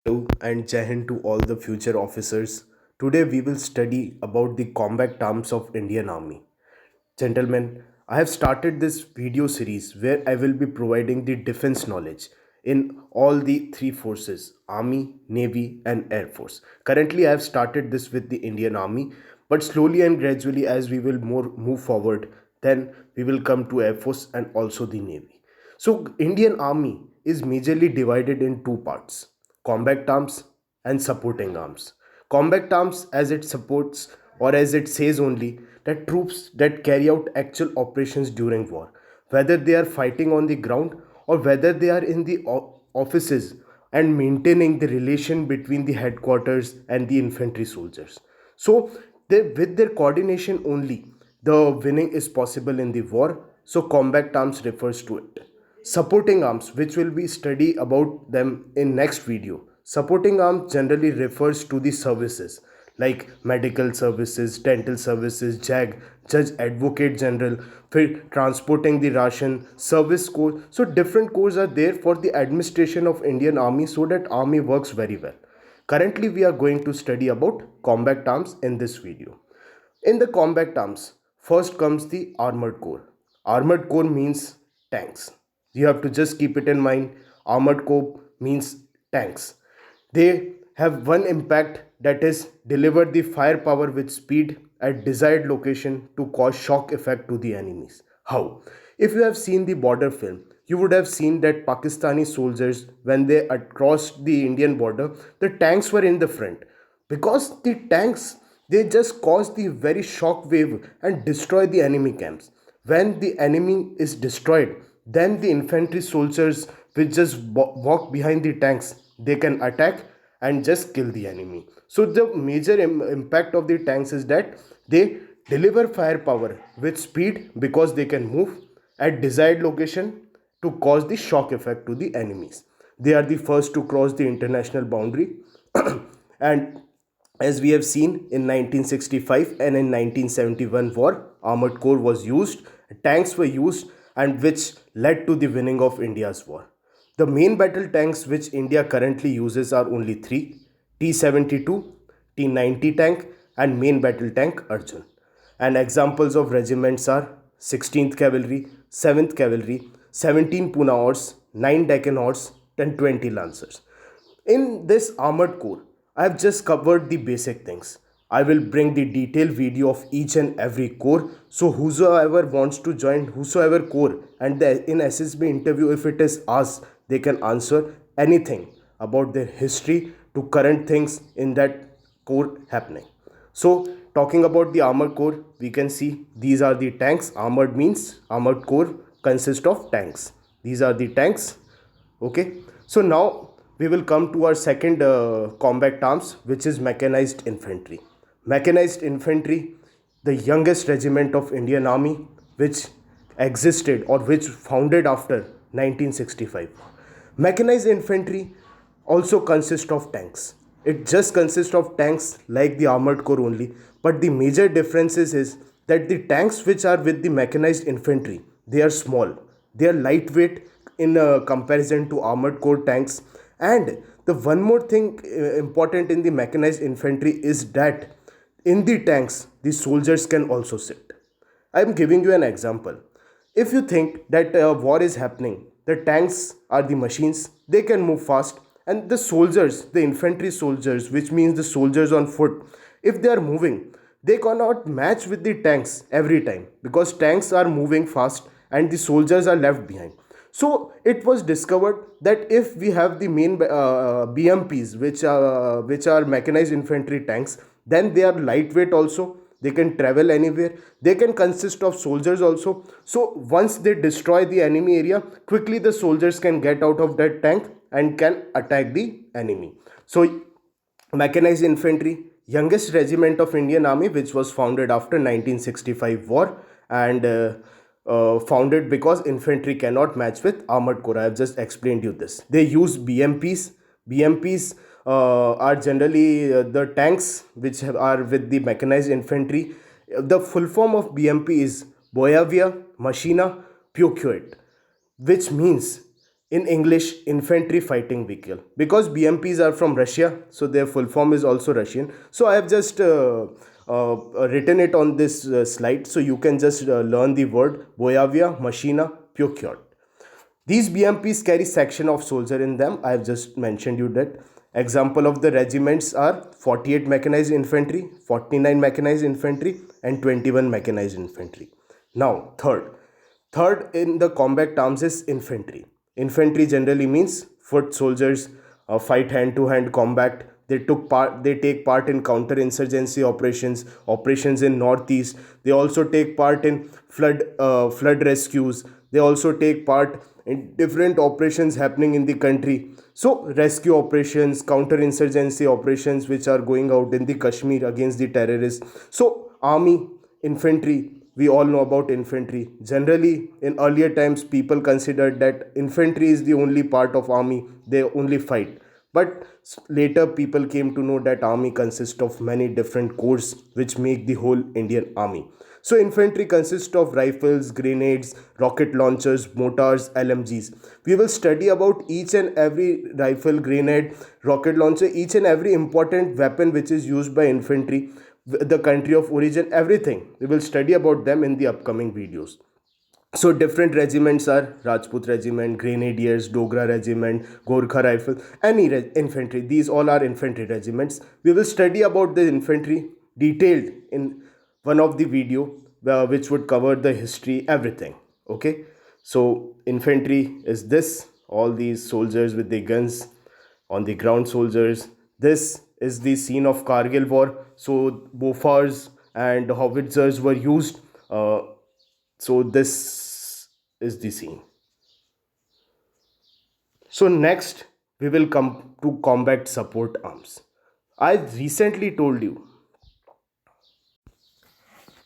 Hello and Jai Hind to all the future officers. Today we will study about the combat arms of Indian Army. Gentlemen, I have started this video series where I will be providing the defense knowledge in all the three forces: Army, Navy, and Air Force. Currently, I have started this with the Indian Army, but slowly and gradually, as we will more move forward, then we will come to Air Force and also the Navy. So, Indian Army is majorly divided in two parts: combat arms and supporting arms. Combat arms, as it supports or as it says only, that troops that carry out actual operations during war, whether they are fighting on the ground or whether they are in the offices and maintaining the relation between the headquarters and the infantry soldiers. So, with their coordination only, the winning is possible in the war. So, combat arms refers to it. Supporting arms, which will be study about them in next video. Supporting arms generally refers to the services like medical services, dental services, JAG, Judge Advocate General, for transporting the ration, service corps. So different corps are there for the administration of Indian Army so that army works very well. Currently, we are going to study about combat arms in this video. In the combat arms, first comes the armored core. Armored core means tanks. You have to just keep it in mind. Armored core means tanks. They have one impact, that is deliver the firepower with speed at desired location to cause shock effect to the enemies. How? If you have seen the border film, you would have seen that Pakistani soldiers, when they crossed the Indian border, the tanks were in the front because the tanks, they just cause the very shock wave and destroy the enemy camps. When the enemy is destroyed, then the infantry soldiers will just walk behind the tanks. They can attack and just kill the enemy. So the major impact of the tanks is that they deliver firepower with speed because they can move at desired location to cause the shock effect to the enemies. They are the first to cross the international boundary and as we have seen in 1965 and in 1971 war, armored corps was used, tanks were used, and which led to the winning of India's war. The main battle tanks which India currently uses are only three: T-72, T-90 tank, and main battle tank Arjun. And examples of regiments are 16th Cavalry, 7th Cavalry, 17 Pune Horse, 9 Deccan Horse, and 20 Lancers. In this armored core, I have just covered the basic things. I will bring the detailed video of each and every core. So whosoever wants to join whosoever core and in SSB interview, if it is asked, they can answer anything about their history to current things in that core happening. So talking about the armored core, we can see these are the tanks. Armored means armored core consists of tanks. These are the tanks. Okay. So now we will come to our second combat arms, which is mechanized infantry. Mechanized infantry, the youngest regiment of Indian Army, which existed or which founded after 1965. Mechanized infantry also consists of tanks. It just consists of tanks like the armored core only, but the major differences is that the tanks which are with the mechanized infantry, they are small, they are lightweight in comparison to armored core tanks. And the one more thing important in the mechanized infantry is that in the tanks the soldiers can also sit. I am giving you an example. If you think that war is happening, the tanks are the machines, they can move fast, and the soldiers, the infantry soldiers, which means the soldiers on foot, if they are moving, they cannot match with the tanks every time because tanks are moving fast and the soldiers are left behind. So it was discovered that if we have the main BMPs, which are mechanized infantry tanks, then they are lightweight also. They can travel anywhere. They can consist of soldiers also. So once they destroy the enemy area, quickly the soldiers can get out of that tank and can attack the enemy. So mechanized infantry, youngest regiment of Indian Army, which was founded after 1965 war and founded because infantry cannot match with armored corps. I have just explained you this. They use BMPs. BMPs are generally the tanks which are with the mechanized infantry. The full form of BMP is Boyavia Machina Puquet, which means in English, infantry fighting vehicle. Because BMPs are from Russia, so their full form is also Russian. So I have just written it on this slide, so you can just learn the word boyavia machina pyokhyot. These BMPs carry section of soldier in them. I have just mentioned you that. Example of the regiments are 48 mechanized infantry, 49 mechanized infantry, and 21 mechanized infantry. Now, third in the combat terms is infantry. Infantry generally means foot soldiers, fight hand to hand combat. They take part in counter-insurgency operations in northeast. They also take part in flood rescues. They also take part in different operations happening in the country. So rescue operations, counter-insurgency operations which are going out in the Kashmir against the terrorists. So army, infantry, we all know about infantry. Generally, in earlier times, people considered that infantry is the only part of army, they only fight. But later, people came to know that army consists of many different corps which make the whole Indian army. So, infantry consists of rifles, grenades, rocket launchers, mortars, LMGs. We will study about each and every rifle, grenade, rocket launcher, each and every important weapon which is used by infantry, the country of origin, everything. We will study about them in the upcoming videos. So different regiments are Rajput regiment, Grenadiers, Dogra regiment, Gorkha rifle, any infantry. These all are infantry regiments. We will study about the infantry detailed in one of the video which would cover the history, everything. Okay. So infantry is this, all these soldiers with the guns on the ground soldiers. This is the scene of Kargil war. So Bofors and howitzers were used. So this is the scene. So next we will come to combat support arms. I recently told you.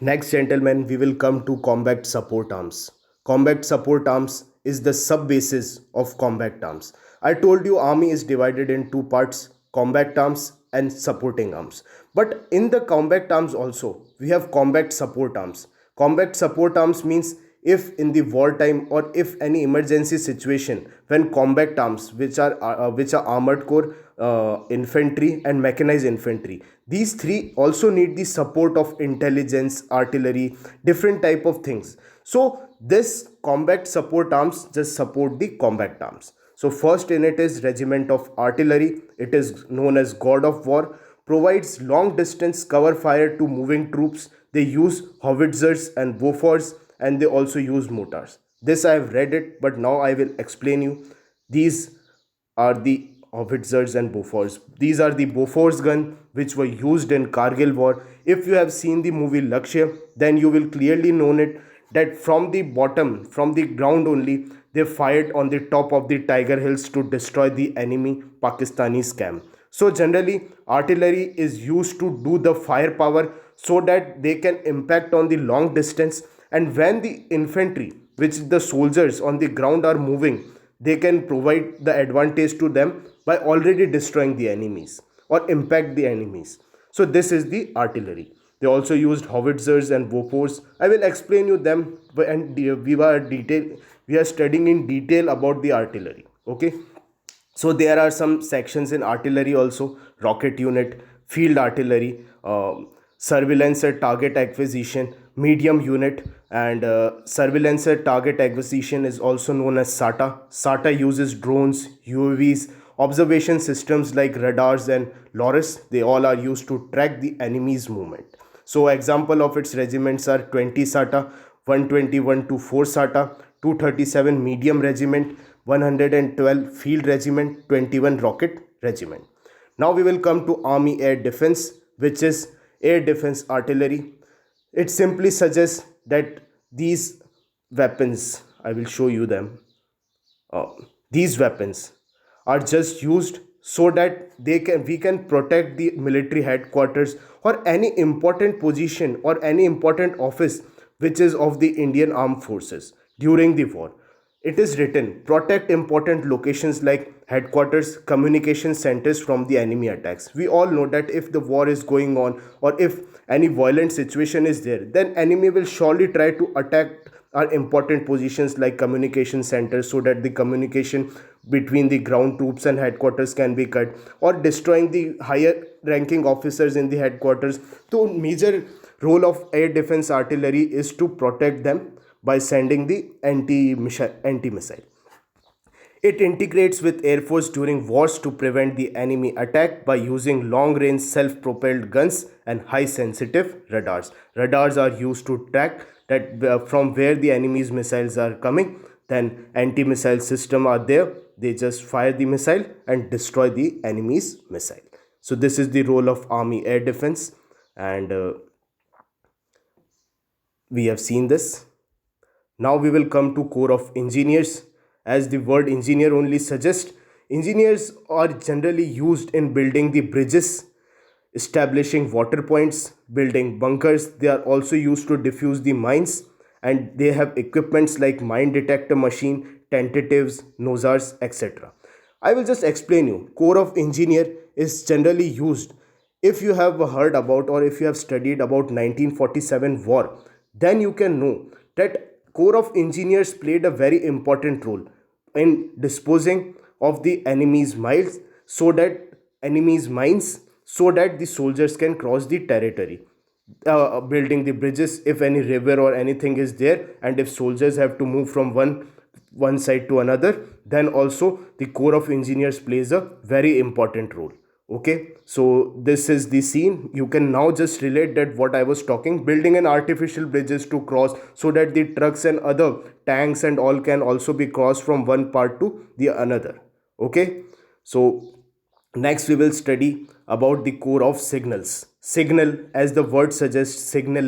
Next, gentlemen, we will come to combat support arms. Combat support arms is the sub basis of combat arms. I told you army is divided in two parts, combat arms and supporting arms. But in the combat arms also, we have combat support arms. Combat support arms means if in the wartime or if any emergency situation, when combat arms which are armored core, infantry and mechanized infantry, these three also need the support of intelligence, artillery, different type of things. So this combat support arms just support the combat arms. So first in it is regiment of artillery. It is known as god of war, provides long distance cover fire to moving troops. They use howitzers and Bofors, and they also use mortars. This I have read it, but now I will explain you. These are the howitzers and Bofors. These are the Bofors gun which were used in Kargil war. If you have seen the movie Lakshya, then you will clearly know it that from the bottom, from the ground only, they fired on the top of the Tiger Hills to destroy the enemy Pakistani scam. So generally, artillery is used to do the firepower so that they can impact on the long distance. And when the infantry, which the soldiers on the ground are moving, they can provide the advantage to them by already destroying the enemies or impact the enemies. So this is the artillery. They also used howitzers and Bofors. I will explain you them, and we are studying in detail about the artillery. Okay. So there are some sections in artillery also: rocket unit, field artillery, surveillance and target acquisition, medium unit, and surveillance and target acquisition is also known as SATA. SATA uses drones, UAVs, observation systems like radars and LORIS. They all are used to track the enemy's movement. So example of its regiments are 20 SATA, 121 to 4 SATA, 237 medium regiment, 112 field regiment, 21 rocket regiment. Now we will come to army air defense, which is air defense artillery. It simply suggests that these weapons, I will show you them. These weapons are just used so that we can protect the military headquarters or any important position or any important office which is of the Indian armed forces during the war. It is written protect important locations like headquarters, communication centers from the enemy attacks. We all know that if the war is going on or if any violent situation is there, then enemy will surely try to attack are important positions like communication centers, so that the communication between the ground troops and headquarters can be cut, or destroying the higher ranking officers in the headquarters. So major role of air defense artillery is to protect them by sending the anti missile. It integrates with Air Force during wars to prevent the enemy attack by using long-range self-propelled guns and high-sensitive radars. Radars are used to track that from where the enemy's missiles are coming. Then anti-missile system are there. They just fire the missile and destroy the enemy's missile. So this is the role of Army Air Defense, and we have seen this. Now we will come to Corps of Engineers. As the word engineer only suggests, engineers are generally used in building the bridges, establishing water points, building bunkers. They are also used to defuse the mines, and they have equipments like mine detector machine, tentatives, nosars, etc. I will just explain you. Corps of Engineer is generally used. If you have heard about, or if you have studied about 1947 war, then you can know that Corps of Engineers played a very important role in disposing of the enemy's mines, so that enemy's mines, so that the soldiers can cross the territory, building the bridges if any river or anything is there, and if soldiers have to move from one side to another, then also the Corps of Engineers plays a very important role. Okay, so this is the scene. You can now just relate that what I was talking, building an artificial bridges to cross, so that the trucks and other tanks and all can also be crossed from one part to the another. Okay, so next we will study about the Corps of Signals. Signal, as the word suggests, signal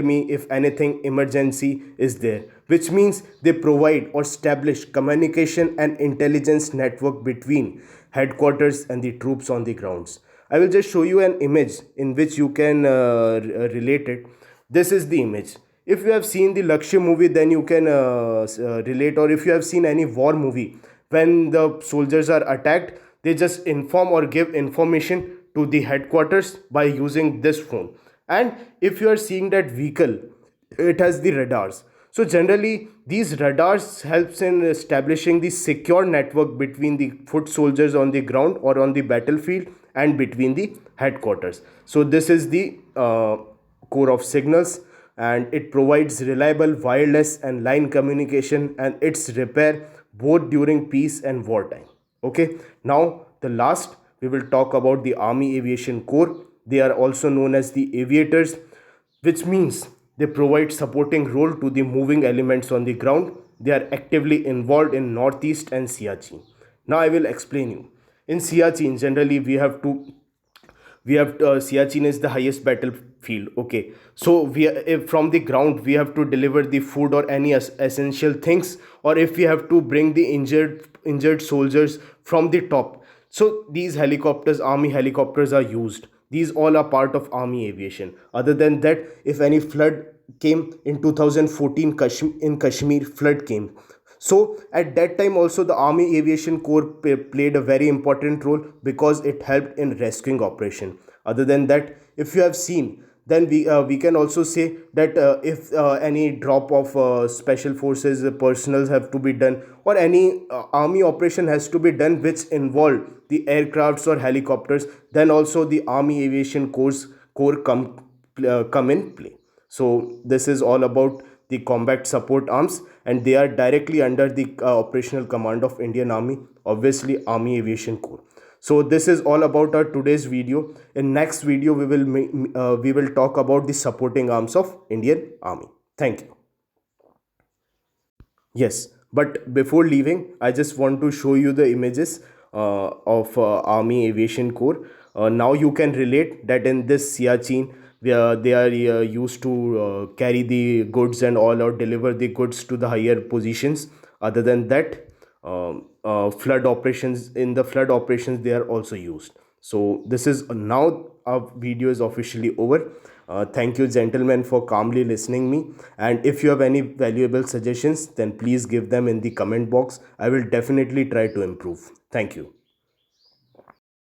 me if anything emergency is there, which means they provide or establish communication and intelligence network between headquarters and the troops on the grounds. I will just show you an image in which you can relate it. This is the image. If you have seen the Lakshya movie, then you can relate, or if you have seen any war movie, when the soldiers are attacked, they just inform or give information to the headquarters by using this phone. And if you are seeing that vehicle, it has the radars. So generally these radars helps in establishing the secure network between the foot soldiers on the ground or on the battlefield and between the headquarters. So this is the Corps of Signals, and it provides reliable wireless and line communication, and its repair both during peace and wartime. Okay, now the last we will talk about the Army Aviation Corps. They are also known as the aviators, which means they provide supporting role to the moving elements on the ground. They are actively involved in Northeast and Siachen. Now I will explain you. In Siachen, generally we have Siachen is the highest battlefield. Okay, so if from the ground we have to deliver the food or any essential things, or if we have to bring the injured soldiers from the top, so these helicopters, army helicopters, are used. These all are part of army aviation. Other than that, if any flood came in 2014, in Kashmir flood came, so at that time also the Army Aviation Corps played a very important role, because it helped in rescuing operation. Other than that, if you have seen, then we can also say that if any drop of special forces personnel have to be done, or any army operation has to be done which involve the aircrafts or helicopters, then also the Army Aviation Corps come in play. So this is all about the combat support arms, and they are directly under the operational command of Indian Army, obviously Army Aviation Corps. So this is all about our today's video. In next video we will talk about the supporting arms of Indian Army. Thank you. Yes, but before leaving, I just want to show you the images of Army Aviation Corps. Now you can relate that in this Siachen, where they are used to carry the goods and all, or deliver the goods to the higher positions. Other than that, flood operations, in the flood operations they are also used. So this is now our video is officially over. Thank you gentlemen for calmly listening me, and if you have any valuable suggestions, then please give them in the comment box. I will definitely try to improve. Thank you.